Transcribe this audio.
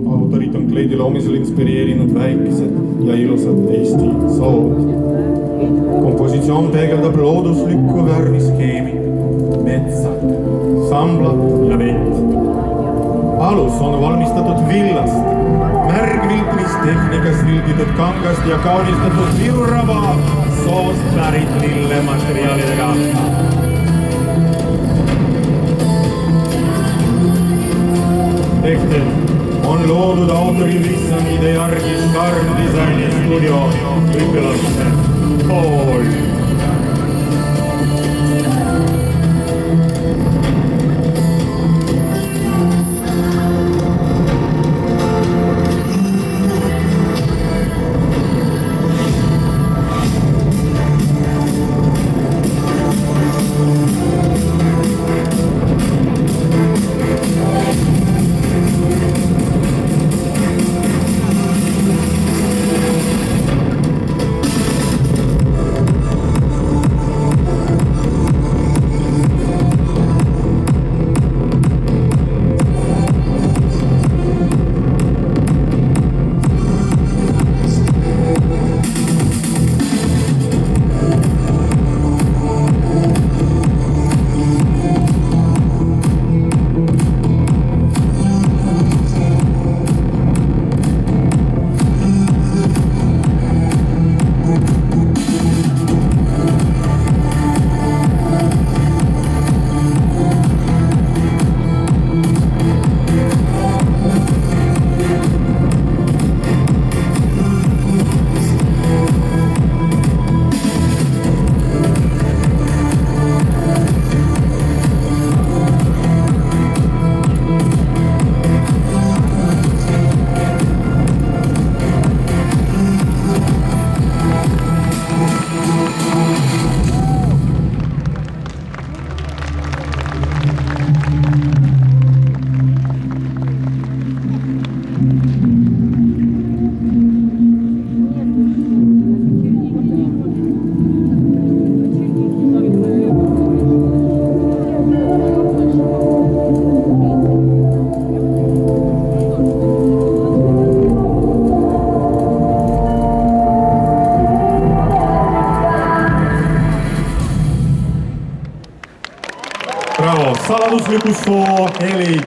Autorid on kleidi loomisel inspireerinud väikesed ja ilusad Eesti sood. Kompositsioon peegeldab looduslikku värviskeemi, metsa, samblat ja vett. Alus on valmistatud villast, märgviltmistehnikas vilditud kangast ja kaunistatud viruraba soost pärit lillemateriaalidega. Tehted on loodud autori lihtsamide järgi Starm Disaini stuudio õpilaste kool. Bravo, saladusliku soo heli